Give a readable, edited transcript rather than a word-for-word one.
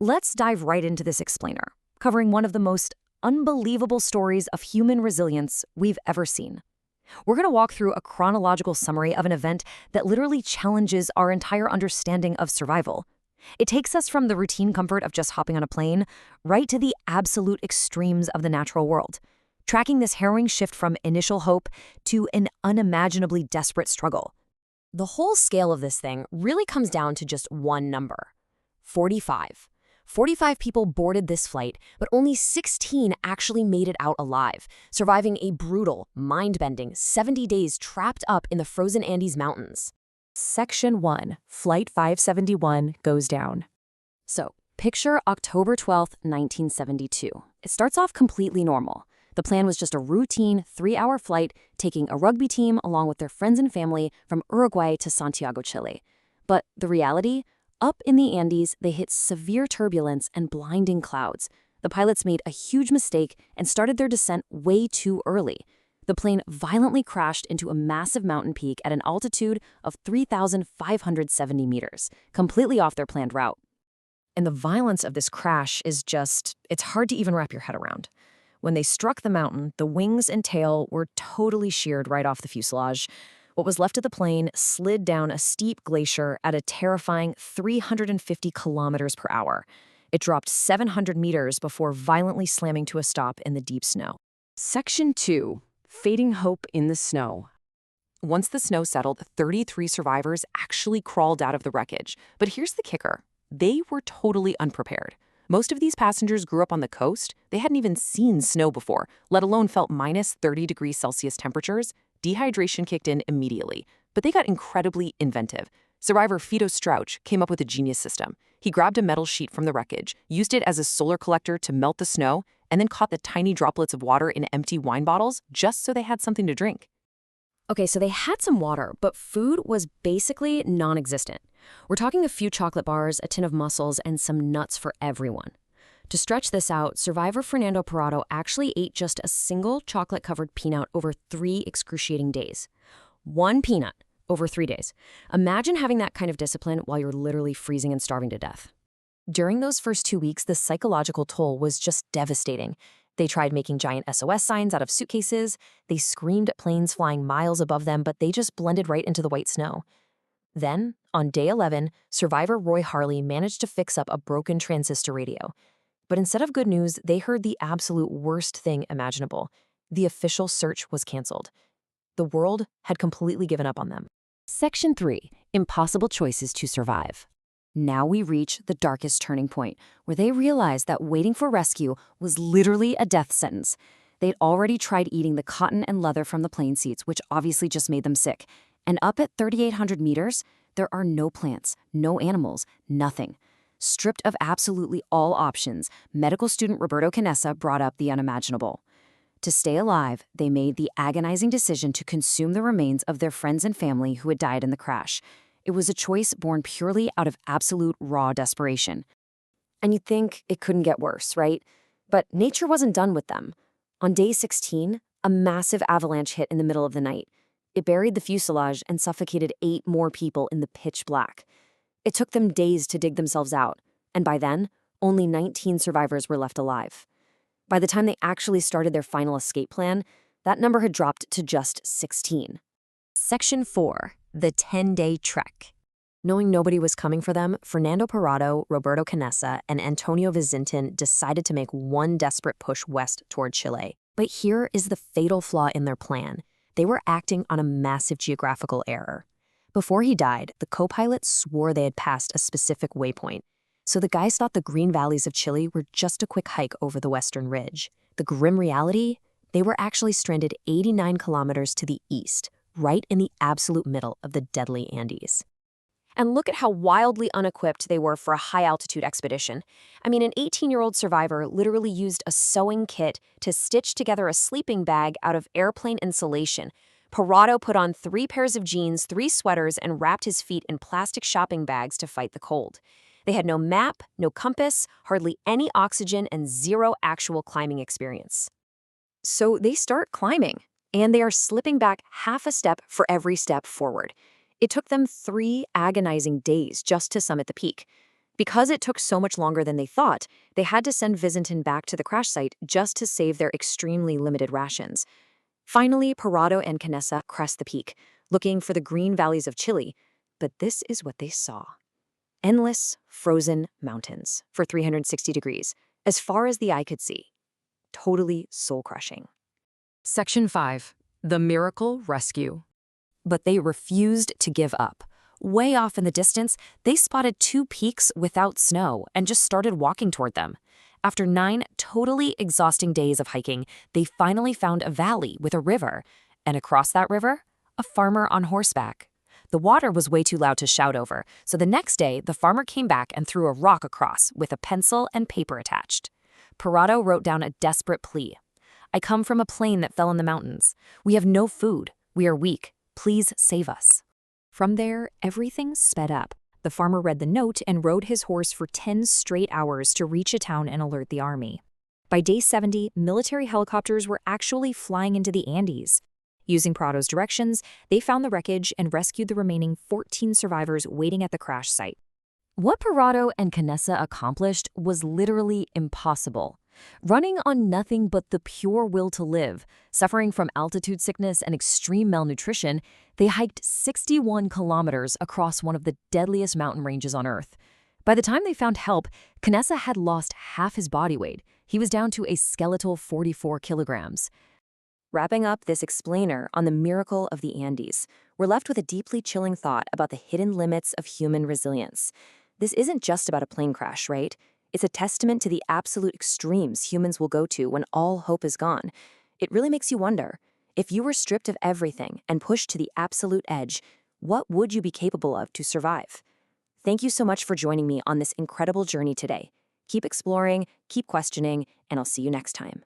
Let's dive right into this explainer, covering one of the most unbelievable stories of human resilience we've ever seen. We're going to walk through a chronological summary of an event that literally challenges our entire understanding of survival. It takes us from the routine comfort of just hopping on a plane right to the absolute extremes of the natural world, tracking this harrowing shift from initial hope to an unimaginably desperate struggle. The whole scale of this thing really comes down to just one number: 45. 45 people boarded this flight, but only 16 actually made it out alive, surviving a brutal, mind-bending 70 days trapped up in the frozen Andes Mountains. Section 1, Flight 571 goes down. So, picture October 12th, 1972. It starts off completely normal. The plan was just a routine 3-hour flight taking a rugby team along with their friends and family from Uruguay to Santiago, Chile. But the reality? Up in the Andes, they hit severe turbulence and blinding clouds. The pilots made a huge mistake and started their descent way too early. The plane violently crashed into a massive mountain peak at an altitude of 3,570 meters, completely off their planned route. And the violence of this crash is it's hard to even wrap your head around. When they struck the mountain, the wings and tail were totally sheared right off the fuselage. What was left of the plane slid down a steep glacier at a terrifying 350 kilometers per hour. It dropped 700 meters before violently slamming to a stop in the deep snow. Section 2. Fading Hope in the Snow. Once the snow settled, 33 survivors actually crawled out of the wreckage. But here's the kicker. They were totally unprepared. Most of these passengers grew up on the coast. They hadn't even seen snow before, let alone felt minus 30 degrees Celsius temperatures. Dehydration kicked in immediately, but they got incredibly inventive. Survivor Fido Strauch came up with a genius system. He grabbed a metal sheet from the wreckage, used it as a solar collector to melt the snow, and then caught the tiny droplets of water in empty wine bottles just so they had something to drink. Okay, so they had some water, but food was basically non-existent. We're talking a few chocolate bars, a tin of mussels, and some nuts for everyone. To stretch this out, survivor Fernando Parado actually ate just a single chocolate-covered peanut over 3 excruciating days. 1 peanut over 3 days. Imagine having that kind of discipline while you're literally freezing and starving to death. During those first 2 weeks, the psychological toll was just devastating. They tried making giant SOS signs out of suitcases. They screamed at planes flying miles above them, but they just blended right into the white snow. Then, on day 11, survivor Roy Harley managed to fix up a broken transistor radio. But instead of good news, they heard the absolute worst thing imaginable. The official search was canceled. The world had completely given up on them. Section 3. Impossible Choices to Survive. Now we reach the darkest turning point, where they realized that waiting for rescue was literally a death sentence. They'd already tried eating the cotton and leather from the plane seats, which obviously just made them sick. And up at 3,800 meters, there are no plants, no animals, nothing. Stripped of absolutely all options, medical student Roberto Canessa brought up the unimaginable. To stay alive, they made the agonizing decision to consume the remains of their friends and family who had died in the crash. It was a choice born purely out of absolute raw desperation. And you'd think it couldn't get worse, right? But nature wasn't done with them. On day 16, a massive avalanche hit in the middle of the night. It buried the fuselage and suffocated 8 more people in the pitch black. It took them days to dig themselves out, and by then, only 19 survivors were left alive. By the time they actually started their final escape plan, that number had dropped to just 16. Section 4. The 10-day trek. Knowing nobody was coming for them, Fernando Parado, Roberto Canessa, and Antonio Vizintin decided to make one desperate push west toward Chile. But here is the fatal flaw in their plan. They were acting on a massive geographical error. Before he died, the co-pilot swore they had passed a specific waypoint. So the guys thought the green valleys of Chile were just a quick hike over the western ridge. The grim reality? They were actually stranded 89 kilometers to the east, right in the absolute middle of the deadly Andes. And look at how wildly unequipped they were for a high-altitude expedition. I mean, an 18-year-old survivor literally used a sewing kit to stitch together a sleeping bag out of airplane insulation. Parado put on 3 pairs of jeans, 3 sweaters, and wrapped his feet in plastic shopping bags to fight the cold. They had no map, no compass, hardly any oxygen, and 0 actual climbing experience. So they start climbing, and they are slipping back half a step for every step forward. It took them 3 agonizing days just to summit the peak. Because it took so much longer than they thought, they had to send Visintin back to the crash site just to save their extremely limited rations. Finally, Parado and Canessa crest the peak, looking for the green valleys of Chile, but this is what they saw. Endless, frozen mountains for 360 degrees, as far as the eye could see. Totally soul-crushing. Section 5. The Miracle Rescue. But they refused to give up. Way off in the distance, they spotted 2 peaks without snow and just started walking toward them. After 9 totally exhausting days of hiking, they finally found a valley with a river, and across that river, a farmer on horseback. The water was way too loud to shout over, so the next day, the farmer came back and threw a rock across with a pencil and paper attached. Parado wrote down a desperate plea. "I come from a plane that fell in the mountains. We have no food. We are weak. Please save us." From there, everything sped up. The farmer read the note and rode his horse for 10 straight hours to reach a town and alert the army. By day 70, military helicopters were actually flying into the Andes. Using Parado's directions, they found the wreckage and rescued the remaining 14 survivors waiting at the crash site. What Parado and Canessa accomplished was literally impossible. Running on nothing but the pure will to live, suffering from altitude sickness and extreme malnutrition, they hiked 61 kilometers across one of the deadliest mountain ranges on Earth. By the time they found help, Canessa had lost half his body weight. He was down to a skeletal 44 kilograms. Wrapping up this explainer on the miracle of the Andes, we're left with a deeply chilling thought about the hidden limits of human resilience. This isn't just about a plane crash, right? It's a testament to the absolute extremes humans will go to when all hope is gone. It really makes you wonder, if you were stripped of everything and pushed to the absolute edge, what would you be capable of to survive? Thank you so much for joining me on this incredible journey today. Keep exploring, keep questioning, and I'll see you next time.